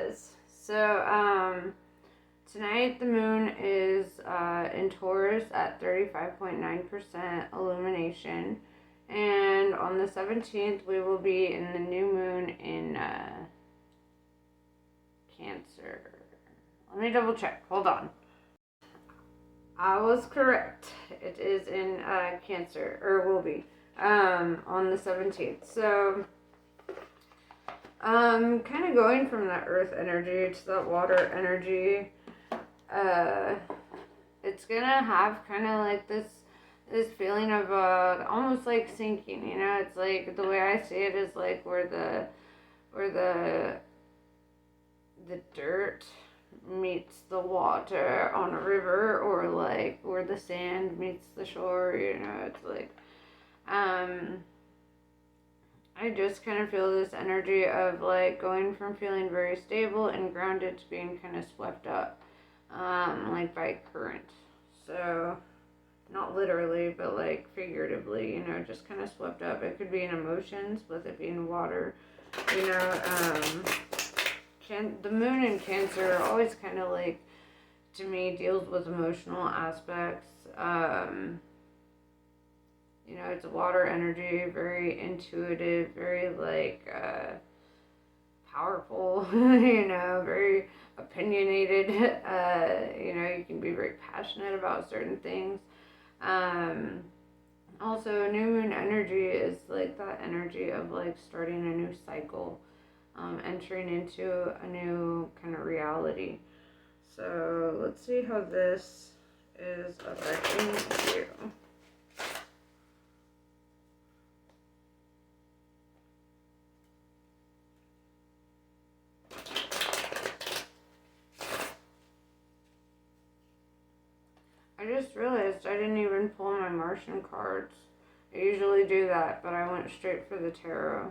is. So, tonight the moon is in Taurus at 35.9% illumination. And on the 17th, we will be in the new moon in Cancer. Let me double check. Hold on. I was correct. It is in Cancer, or will be, on the 17th. So, kind of going from that earth energy to that water energy, it's gonna have kind of like this feeling of almost like sinking. You know, it's like the way I see it is like where the dirt meets the water on a river, or like where the sand meets the shore. You know, it's like I just kind of feel this energy of like going from feeling very stable and grounded to being kind of swept up, like by current. So, not literally, but like figuratively, you know, just kind of swept up. It could be in emotions, with it being water, you know. The moon in Cancer always kind of like, to me, deals with emotional aspects. You know, it's a water energy, very intuitive, very like powerful, you know, very opinionated. You know, you can be very passionate about certain things. Also, new moon energy is like that energy of like starting a new cycle, entering into a new kind of reality. So let's see how this is affecting you. I just realized I didn't even pull my Martian cards. I usually do that, but I went straight for the tarot.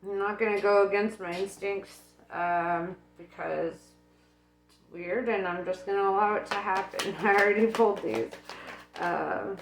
I'm not going to go against my instincts, because it's weird, and I'm just going to allow it to happen. I already pulled these. Um,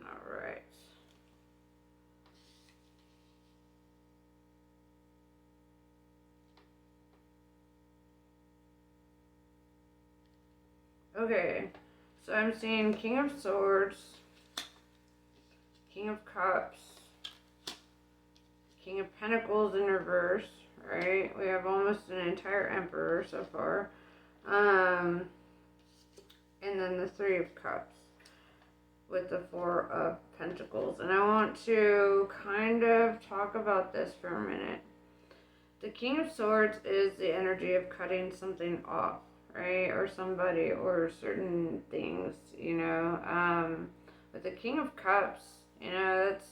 all right. Okay, so I'm seeing King of Swords, King of Cups, King of Pentacles in reverse, right? We have almost an entire Emperor so far. And then the Three of Cups with the Four of Pentacles. And I want to kind of talk about this for a minute. The King of Swords is the energy of cutting something off, right? Or somebody, or certain things, you know. With the King of Cups, you know, that's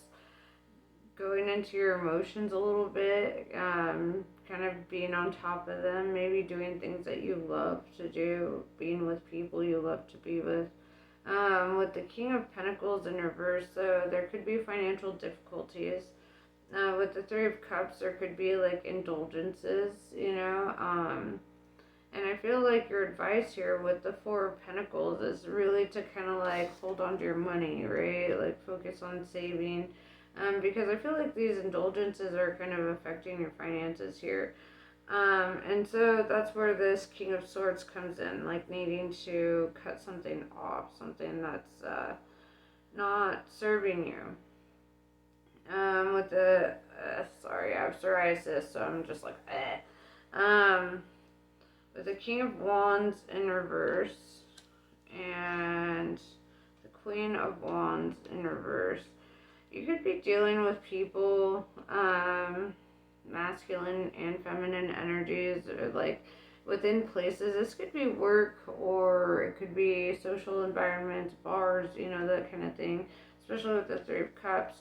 going into your emotions a little bit, kind of being on top of them, maybe doing things that you love to do, being with people you love to be with. With the King of Pentacles in reverse, so there could be financial difficulties. With the Three of Cups, there could be like indulgences, you know. And I feel like your advice here with the Four of Pentacles is really to kind of like hold on to your money, right? Like focus on saving. Because I feel like these indulgences are kind of affecting your finances here. And so that's where this King of Swords comes in, like needing to cut something off, something that's not serving you. With the, sorry, I have psoriasis, so I'm just like, eh. With the King of Wands in reverse and the Queen of Wands in reverse, you could be dealing with people, masculine and feminine energies, or like within places. This could be work, or it could be social environments, bars, you know, that kind of thing, especially with the Three of Cups.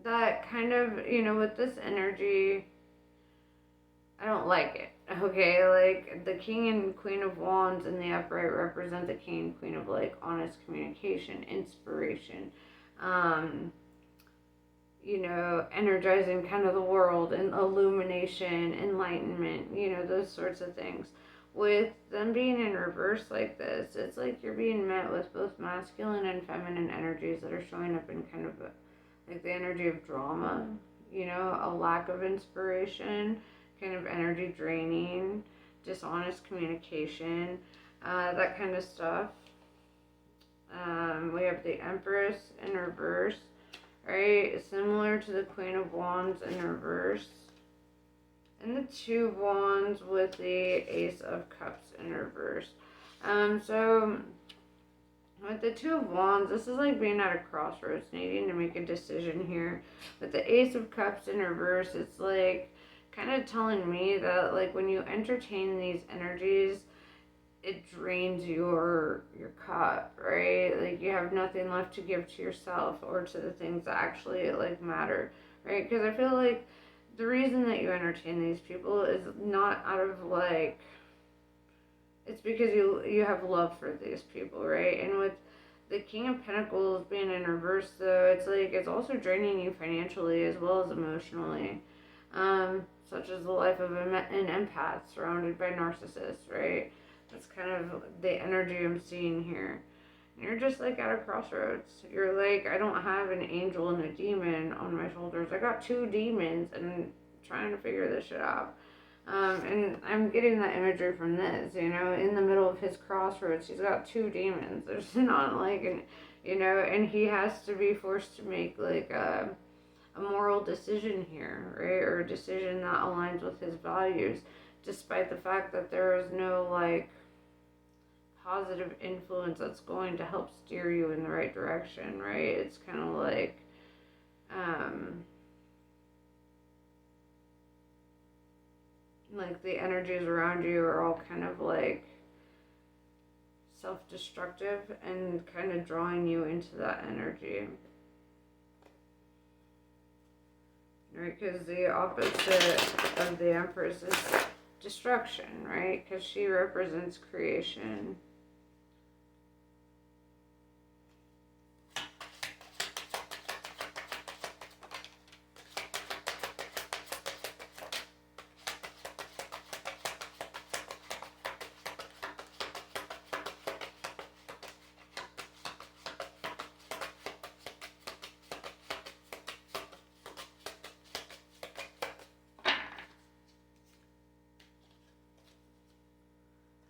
that kind of, with this energy, I don't like it. Okay, like the King and Queen of Wands in the upright represent the King and Queen of like honest communication, inspiration, um, energizing kind of the world and illumination, enlightenment, those sorts of things. With them being in reverse like this, it's like you're being met with both masculine and feminine energies that are showing up in kind of like the energy of drama, a lack of inspiration, kind of energy draining, dishonest communication, that kind of stuff. We have the Empress in reverse, right? Similar to the Queen of Wands in reverse. And the Two of Wands with the Ace of Cups in reverse. So with the Two of Wands, this is like being at a crossroads, needing to make a decision here. With the Ace of Cups in reverse, it's like kind of telling me that like when you entertain these energies, it drains your cup, right? Like you have nothing left to give to yourself or to the things that actually like matter, right? Because I feel like the reason that you entertain these people is not out of like, it's because you have love for these people, right? And with the King of Pentacles being in reverse, though, it's like it's also draining you financially as well as emotionally, such as the life of an empath surrounded by narcissists, right? That's kind of the energy I'm seeing here. And you're just like at a crossroads. You're like, I don't have an angel and a demon on my shoulders. I got two demons and trying to figure this shit out. And I'm getting that imagery from this, in the middle of his crossroads, he's got two demons. There's not like and he has to be forced to make like a moral decision here, right? Or a decision that aligns with his values, despite the fact that there is no like positive influence that's going to help steer you in the right direction, right? It's kind of like the energies around you are all kind of like self-destructive and kind of drawing you into that energy, right? Because the opposite of the Empress is destruction, right? Because she represents creation.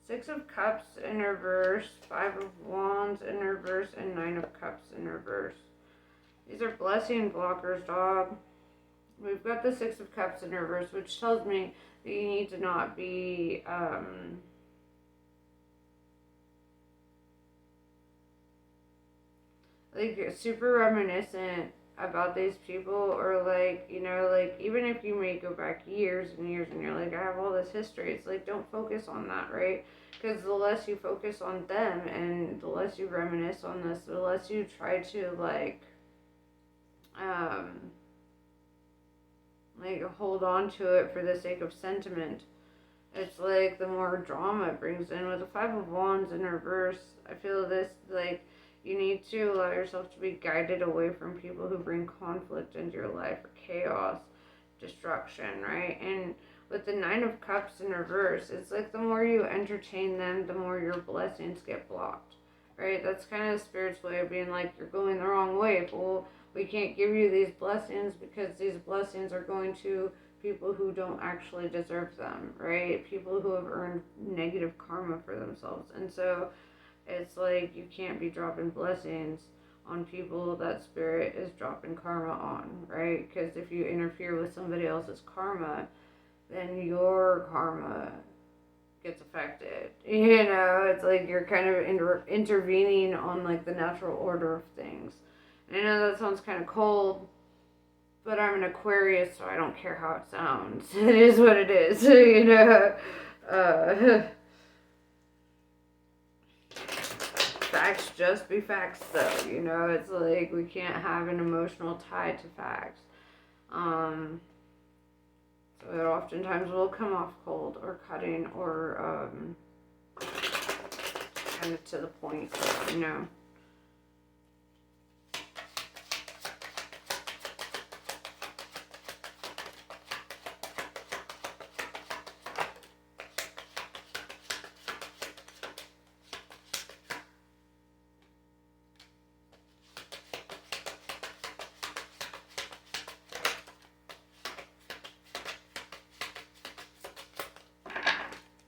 Six of Cups in reverse, Five of Wands in reverse, and Nine of Cups in reverse. These are blessing blockers, dog. We've got the Six of Cups in reverse, which tells me that you need to not be, like, super reminiscent about these people, or like, like, even if you may go back years and years and you're like, I have all this history, it's like, don't focus on that, right? Because the less you focus on them and the less you reminisce on this, the less you try to like hold on to it for the sake of sentiment, it's like the more drama it brings in. With the Five of Wands in reverse, I feel this like you need to allow yourself to be guided away from people who bring conflict into your life or chaos, destruction, right? And with the Nine of Cups in reverse, it's like the more you entertain them, the more your blessings get blocked, right? That's kind of Spirit's way of being like, you're going the wrong way. Well, we can't give you these blessings because these blessings are going to people who don't actually deserve them, right? People who have earned negative karma for themselves. And so it's like you can't be dropping blessings on people that Spirit is dropping karma on, right? Because if you interfere with somebody else's karma, then your karma gets affected. It's like you're kind of intervening on like the natural order of things. And I know that sounds kind of cold, but I'm an Aquarius, so I don't care how it sounds. It is what it is, facts just be facts, though. You know, it's like we can't have an emotional tie to facts. So it oftentimes will come off cold or cutting or kind of to the point, you know.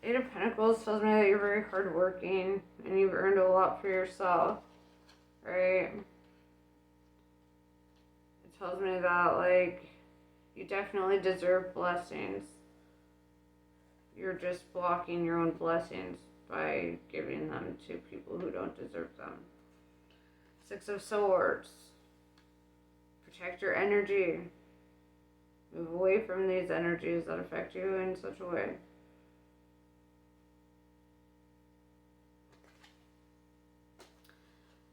Eight of Pentacles tells me that you're very hardworking and you've earned a lot for yourself, right? It tells me that, like, you definitely deserve blessings. You're just blocking your own blessings by giving them to people who don't deserve them. Six of Swords. Protect your energy. Move away from these energies that affect you in such a way.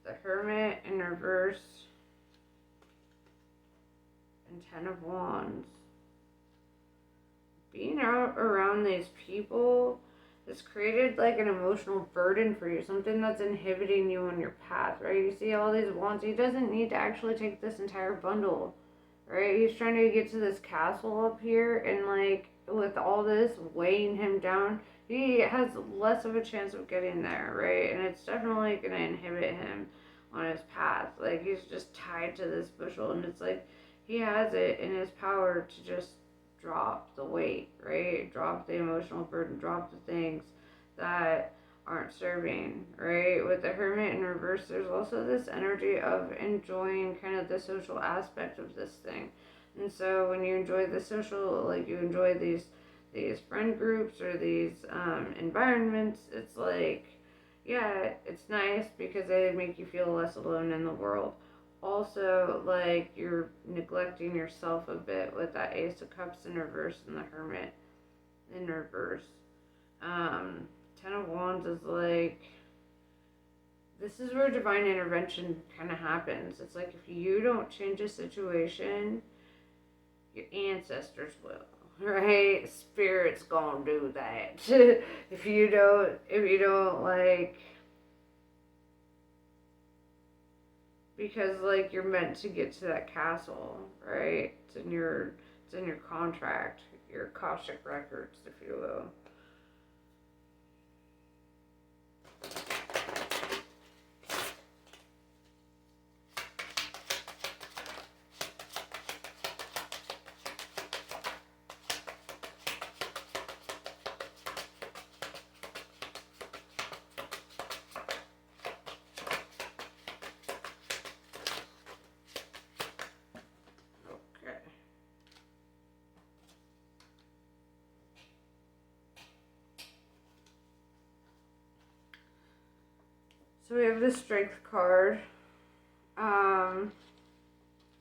The Hermit in reverse. And Ten of Wands. Being out around these people has created like an emotional burden for you, something that's inhibiting you on your path, right? You see all these wands. He doesn't need to actually take this entire bundle, right? He's trying to get to this castle up here, and like with all this weighing him down, he has less of a chance of getting there, right? And it's definitely going to inhibit him on his path. Like he's just tied to this bushel, and it's like he has it in his power to just drop the weight, right? Drop the emotional burden, drop the things that aren't serving, right? With the Hermit in reverse, there's also this energy of enjoying kind of the social aspect of this thing. And so when you enjoy the social, like you enjoy these friend groups or these environments, it's like, yeah, it's nice because they make you feel less alone in the world. Also, like, you're neglecting yourself a bit with that Ace of Cups in reverse and the Hermit in reverse. Ten of Wands is like, this is where divine intervention kind of happens. It's like if you don't change a situation, your ancestors will, right? Spirit's gonna do that. if you don't like, because like you're meant to get to that castle, right? It's in your contract, your Akashic records, if you will. So we have the Strength card. You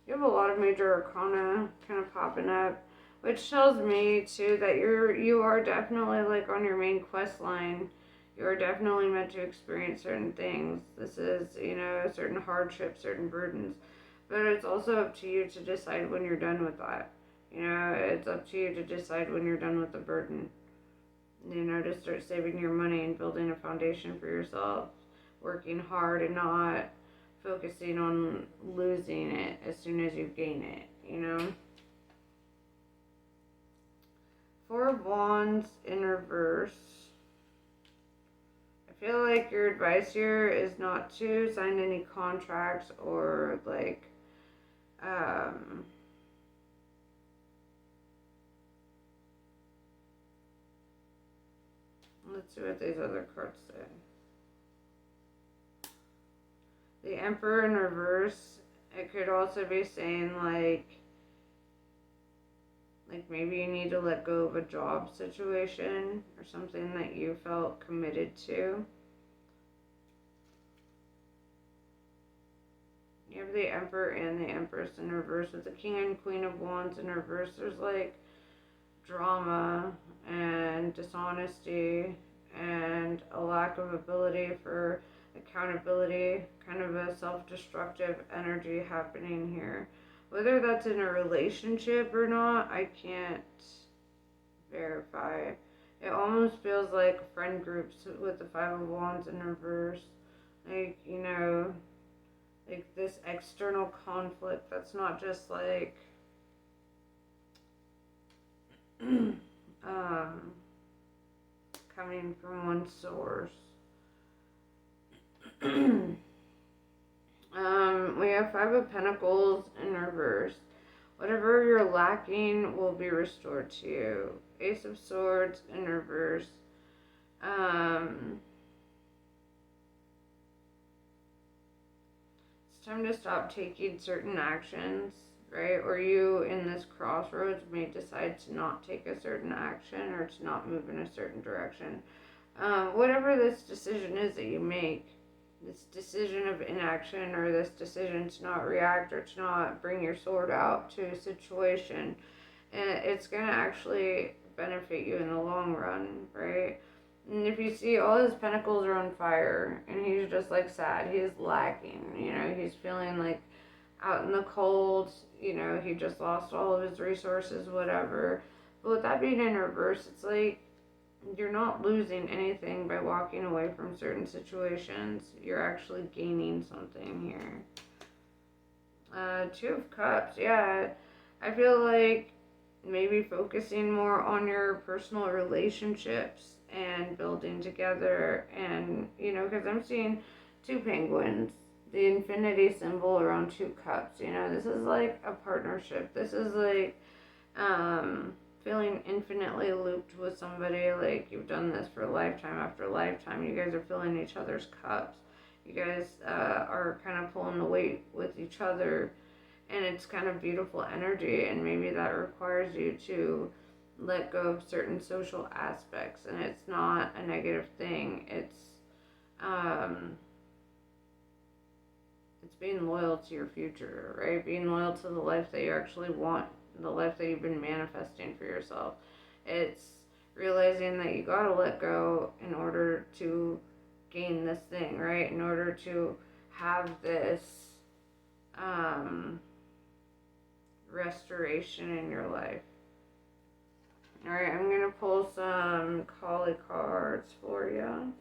have a lot of major arcana kind of popping up, which tells me too that you are definitely like on your main quest line. You are definitely meant to experience certain things. This is, you know, certain hardships, certain burdens. But it's also up to you to decide when you're done with that. You know, it's up to you to decide when you're done with the burden. You know, to start saving your money and building a foundation for yourself. Working hard and not focusing on losing it as soon as you gain it, you know? Four of Wands in reverse. I feel like your advice here is not to sign any contracts or like let's see what these other cards say. The Emperor in reverse, it could also be saying like maybe you need to let go of a job situation or something that you felt committed to. You have the Emperor and the Empress in reverse. With the King and Queen of Wands in reverse, there's like drama and dishonesty and a lack of ability for accountability, kind of a self-destructive energy happening here. Whether that's in a relationship or not, I can't verify. It almost feels like friend groups with the Five of Wands in reverse. Like, like this external conflict that's not just like coming from one source. We have Five of Pentacles in reverse. Whatever you're lacking will be restored to you. Ace of Swords in reverse. It's time to stop taking certain actions, right? Or you in this crossroads may decide to not take a certain action or to not move in a certain direction. Whatever this decision is that you make, this decision of inaction or this decision to not react or to not bring your sword out to a situation, and it's going to actually benefit you in the long run, right? And if you see, all his pentacles are on fire and he's just like sad, he's lacking, he's feeling like out in the cold, he just lost all of his resources, whatever. But with that being in reverse, it's like you're not losing anything by walking away from certain situations. You're actually gaining something here. Two of Cups, yeah. I feel like maybe focusing more on your personal relationships and building together, and because I'm seeing two penguins, the infinity symbol around two cups. This is like a partnership. This is like feeling infinitely looped with somebody. Like you've done this for lifetime after lifetime. You guys are filling each other's cups. You guys are kind of pulling the weight with each other, and it's kind of beautiful energy, and maybe that requires you to let go of certain social aspects, and it's not a negative thing. It's being loyal to your future, right? Being loyal to the life that you actually want, the life that you've been manifesting for yourself. It's realizing that you gotta let go in order to gain this thing, right? In order to have this restoration in your life. Alright, I'm going to pull some Kali cards for you.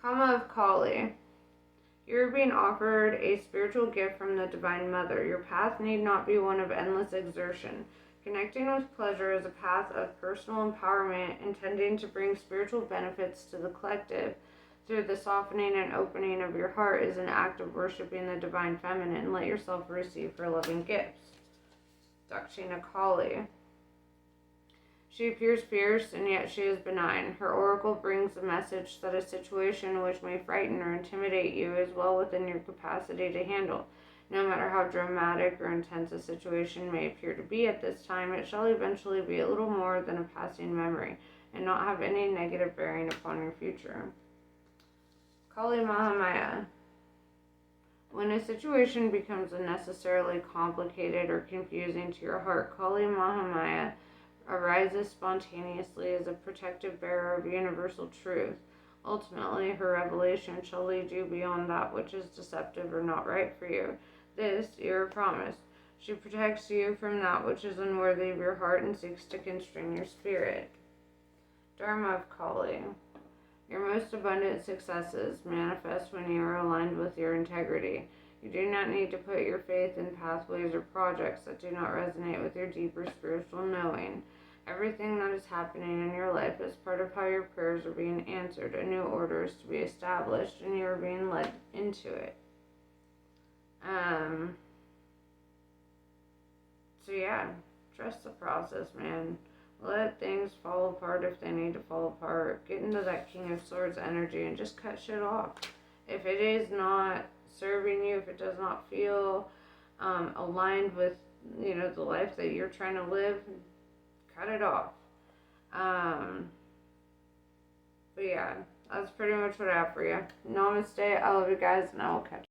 Karma of Kali. You're being offered a spiritual gift from the Divine Mother. Your path need not be one of endless exertion. Connecting with pleasure is a path of personal empowerment, intending to bring spiritual benefits to the collective. Through the softening and opening of your heart is an act of worshiping the Divine Feminine. Let yourself receive her loving gifts. Dakshina Kali. She appears fierce, and yet she is benign. Her oracle brings the message that a situation which may frighten or intimidate you is well within your capacity to handle. No matter how dramatic or intense a situation may appear to be at this time, it shall eventually be a little more than a passing memory, and not have any negative bearing upon your future. Kali Mahamaya. When a situation becomes unnecessarily complicated or confusing to your heart, Kali Mahamaya arises spontaneously as a protective bearer of universal truth. Ultimately, her revelation shall lead you beyond that which is deceptive or not right for you. This you are promised. She protects you from that which is unworthy of your heart and seeks to constrain your spirit. Dharma of Kali. Your most abundant successes manifest when you are aligned with your integrity. You do not need to put your faith in pathways or projects that do not resonate with your deeper spiritual knowing. Everything that is happening in your life is part of how your prayers are being answered. A new order is to be established, and you are being led into it. So yeah, trust the process, man. Let things fall apart if they need to fall apart. Get into that King of Swords energy and just cut shit off. If it is not serving you, if it does not feel aligned with, the life that you're trying to live, cut it off. But yeah, that's pretty much what I have for you. Namaste. I love you guys, and I will catch you.